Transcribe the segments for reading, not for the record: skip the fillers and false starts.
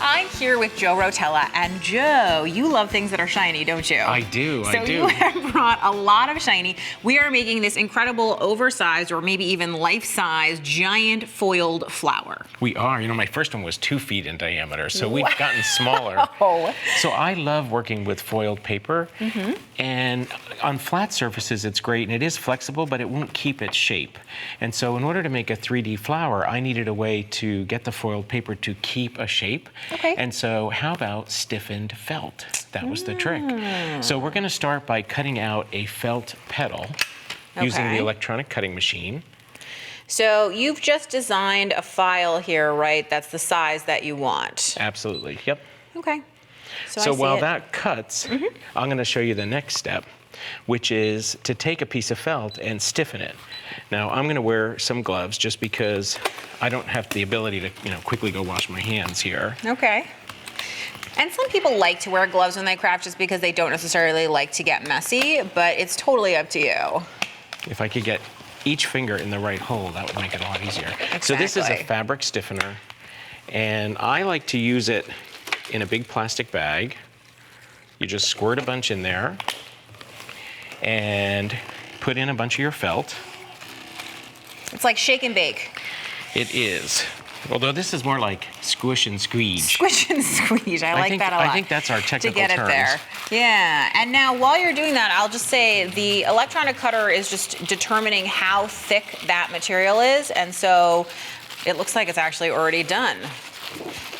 I'm here with Joe Rotella, and Joe, you love things that are shiny, don't you? I do, I do. So you have brought a lot of shiny. We are making this incredible oversized, or maybe even life-size, giant foiled flower. We are. You know, my first one was 2 feet in diameter, so we've gotten smaller. So I love working with foiled paper, and on flat surfaces it's great, and it is flexible, but it won't keep its shape. And so in order to make a 3D flower, I needed a way to get the foiled paper to keep a shape. Okay. And so how about stiffened felt? That was the trick. So we're going to start by cutting out a felt petal using the electronic cutting machine. So you've just designed a file here, right? That's the size that you want. Absolutely. Yep. Okay. So while that cuts, I'm going to show you the next step, which is to take a piece of felt and stiffen it. Now, I'm going to wear some gloves just because I don't have the ability to, quickly go wash my hands here. Okay. And some people like to wear gloves when they craft just because they don't necessarily like to get messy, but it's totally up to you. If I could get each finger in the right hole, that would make it a lot easier. Exactly. So this is a fabric stiffener, and I like to use it in a big plastic bag. You just squirt a bunch in there and put in a bunch of your felt. It's like shake and bake. It is. Although this is more like squish and squeeze. Squish and squeeze. I like that a lot. I think that's our technical to get terms. it there. Yeah. And now while you're doing that, I'll just say the electronic cutter is just determining how thick that material is. And so it looks like it's actually already done.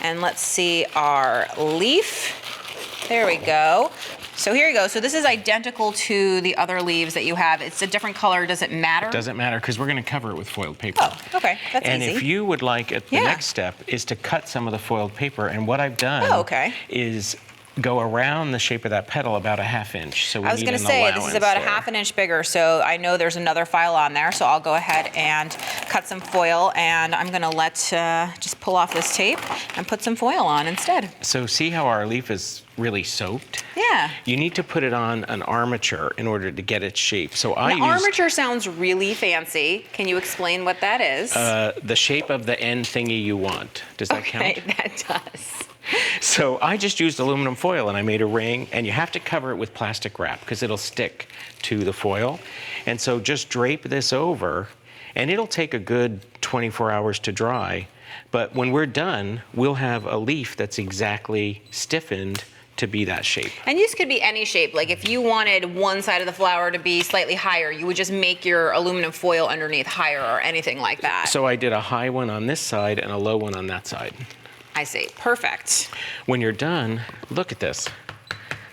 And let's see our leaf. There we go. So here you go. So this is identical to the other leaves that you have. It's a different color. Does it matter? It doesn't matter because we're going to cover it with foiled paper. Oh, okay. That's and easy. if you would like it, the next step is to cut some of the foiled paper. And what I've done is go around the shape of that petal about a ½ inch. So we I was going to say, this is about a ½ inch bigger, so I know there's another file on there, so I'll go ahead and cut some foil, and I'm going to let, just pull off this tape and put some foil on instead. So see how our leaf is really soaked? Yeah. You need to put it on an armature in order to get its shape. So armature sounds really fancy. Can you explain what that is? The shape of the end thingy you want. Does that count? Okay, that does. So I just used aluminum foil and I made a ring, and you have to cover it with plastic wrap because it'll stick to the foil. And so just drape this over, and it'll take a good 24 hours to dry. But when we're done, we'll have a leaf that's exactly stiffened to be that shape. And this could be any shape. Like if you wanted one side of the flower to be slightly higher, you would just make your aluminum foil underneath higher or anything like that. So I did a high one on this side and a low one on that side. I see. Perfect. When you're done, look at this.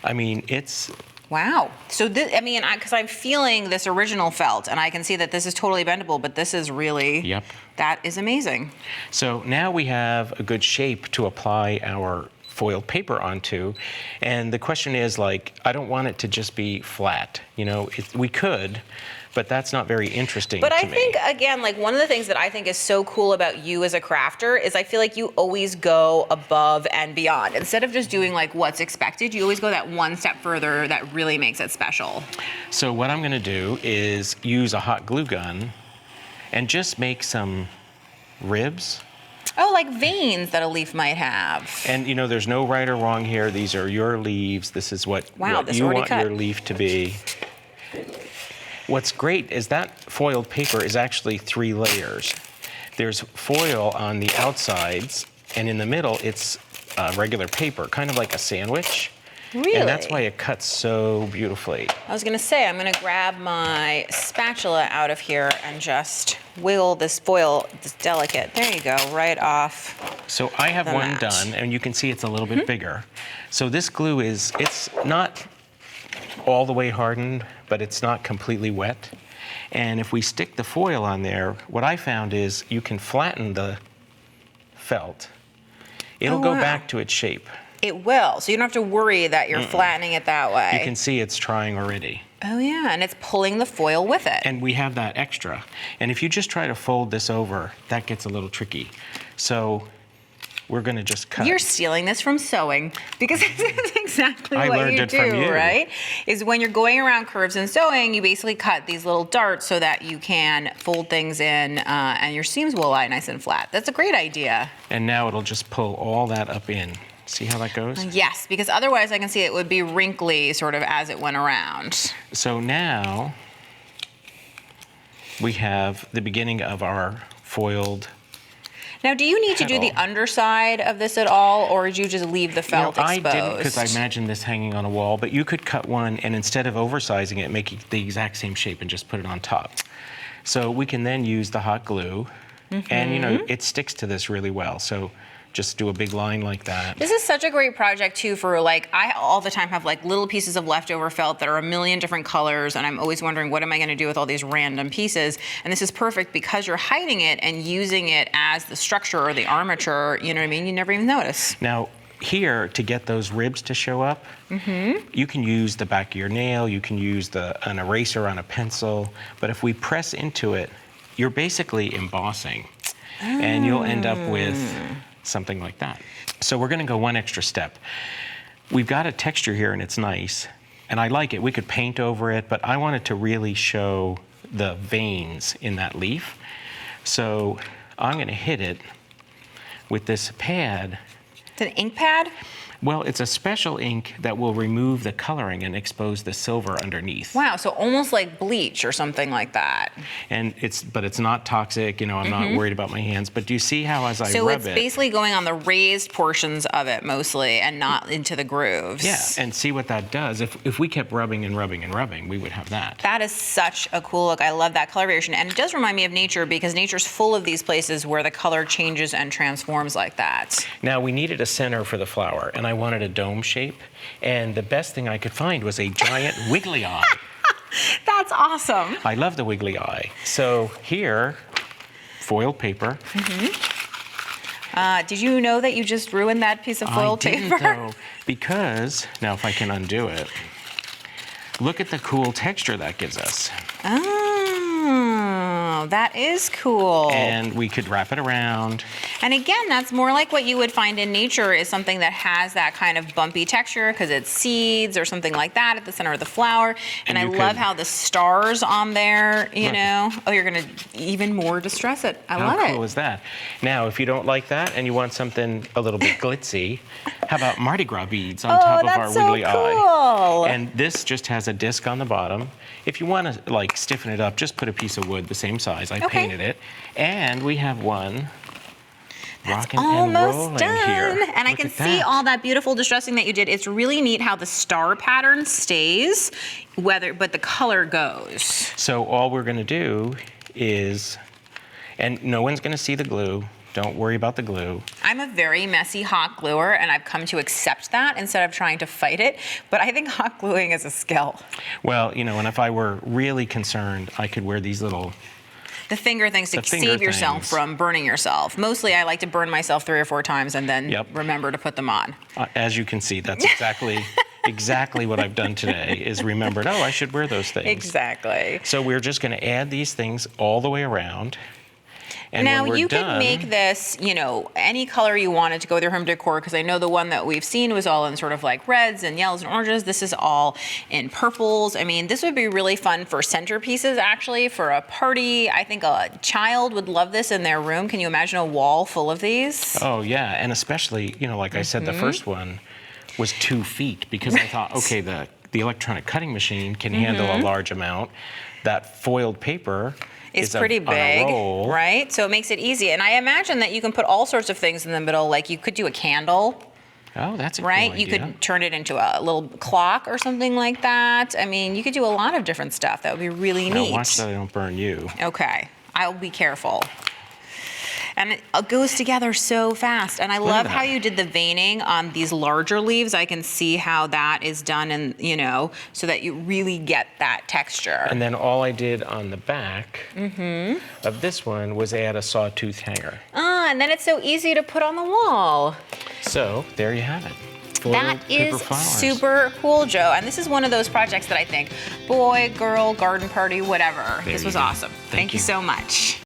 I mean, it's... Wow. So this, I mean, because I'm feeling this original felt, and I can see that this is totally bendable, but this is really... Yep. That is amazing. So now we have a good shape to apply our foiled paper onto. And the question is, like, I don't want it to just be flat. We could, but that's not very interesting to me. But I think, again, like one of the things that I think is so cool about you as a crafter is I feel like you always go above and beyond. Instead of just doing like what's expected, you always go that one step further that really makes it special. So what I'm going to do is use a hot glue gun and just make some ribs. Oh, like veins that a leaf might have. And there's no right or wrong here. These are your leaves. This is what you want your leaf to be. What's great is that foiled paper is actually 3 layers. There's foil on the outsides, and in the middle it's regular paper, kind of like a sandwich. Really? And that's why it cuts so beautifully. I was going to say, I'm going to grab my spatula out of here and just wiggle this foil, this delicate, there you go, right off. So I have one done, and you can see it's a little bit bigger. So this glue it's not all the way hardened, but it's not completely wet. And if we stick the foil on there, what I found is you can flatten the felt. It'll go back to its shape. It will, so you don't have to worry that you're flattening it that way. You can see it's trying already. Oh yeah, and it's pulling the foil with it. And we have that extra. And if you just try to fold this over, that gets a little tricky. So we're gonna just cut. You're stealing this from sewing because this is exactly I what learned you it from do, you. right? Is when you're going around curves in sewing, you basically cut these little darts so that you can fold things in and your seams will lie nice and flat. That's a great idea. And now it'll just pull all that up in. See how that goes? Yes, because otherwise I can see it would be wrinkly sort of as it went around. So now we have the beginning of our foiled. Now, do you need to do the Petal. underside of this at all, or did you just leave the felt I exposed? didn't because I imagined this hanging on a wall, but you could cut one and instead of oversizing it, make it the exact same shape and just put it on top. So we can then use the hot glue, and you know, it sticks to this really well. So just do a big line like that. This is such a great project too for like, I all the time have like little pieces of leftover felt that are a million different colors and I'm always wondering what am I gonna do with all these random pieces? And this is perfect because you're hiding it and using it as the structure or the armature, you know what I mean? You never even notice. Now, here, to get those ribs to show up, you can use the back of your nail, you can use an eraser on a pencil, but if we press into it, you're basically embossing. And you'll end up with something like that. So we're gonna go one extra step. We've got a texture here and it's nice, and I like it. We could paint over it, but I want it to really show the veins in that leaf. So I'm gonna hit it with this pad. It's an ink pad? Well, it's a special ink that will remove the coloring and expose the silver underneath. Wow, so almost like bleach or something like that. And but it's not toxic, you know, I'm not worried about my hands. But do you see how as I So rub it's it? basically going on the raised portions of it mostly and not into the grooves. Yeah, and see what that does. If we kept rubbing and rubbing and rubbing, we would have that. That is such a cool look. I love that color variation. And it does remind me of nature because nature's full of these places where the color changes and transforms like that. Now, we needed a center for the flower, and I wanted a dome shape. And the best thing I could find was a giant wiggly eye. That's awesome. I love the wiggly eye. So here, foiled paper. Did you know that you just ruined that piece of foiled paper? I didn't, though, because, now if I can undo it, look at the cool texture that gives us. Oh, that is cool. And we could wrap it around. And again, that's more like what you would find in nature is something that has that kind of bumpy texture because it's seeds or something like that at the center of the flower. And I love how the stars on there, you know. Oh, you're going to even more distress it. I love it. How cool is that? Now, if you don't like that and you want something a little bit glitzy, how about Mardi Gras beads on top of our wiggly eye? And this just has a disc on the bottom. If you want to like stiffen it up, just put a piece of wood the same size. I painted it. And we have one rocking and rolling here. And I can see all that beautiful distressing that you did. It's really neat how the star pattern stays, but the color goes. So all we're going to do is, and no one's going to see the glue. Don't worry about the glue. I'm a very messy hot gluer, and I've come to accept that instead of trying to fight it. But I think hot gluing is a skill. Well, you know, and if I were really concerned, I could wear these little the finger things to save yourself from burning yourself. Mostly I like to burn myself 3 or 4 times and then remember to put them on. As you can see, that's exactly what I've done today is remembered, oh, I should wear those things. Exactly. So we're just going to add these things all the way around. And now when we're you done, could make this, you know, any color you wanted to go with your home decor, because I know the one that we've seen was all in sort of like reds and yellows and oranges. This is all in purples. I mean, this would be really fun for centerpieces, actually, for a party. I think a child would love this in their room. Can you imagine a wall full of these? Oh, yeah. And especially, you know, like I said, the first one was 2 feet because I thought, okay, the electronic cutting machine can handle a large amount. That foiled paper is pretty big, right? So it makes it easy. And I imagine that you can put all sorts of things in the middle, like you could do a candle. Oh, that's a cool right? idea. You could turn it into a little clock or something like that. I mean, you could do a lot of different stuff. That would be really neat. Now watch that I don't burn you. Okay, I'll be careful. And it goes together so fast. And I love how you did the veining on these larger leaves. I can see how that is done, and you know, so that you really get that texture. And then all I did on the back of this one was add a sawtooth hanger. Ah, and then it's so easy to put on the wall. So there you have it. That is super cool, Joe. And this is one of those projects that I think, boy, girl, garden party, whatever. This was awesome. Thank you so much.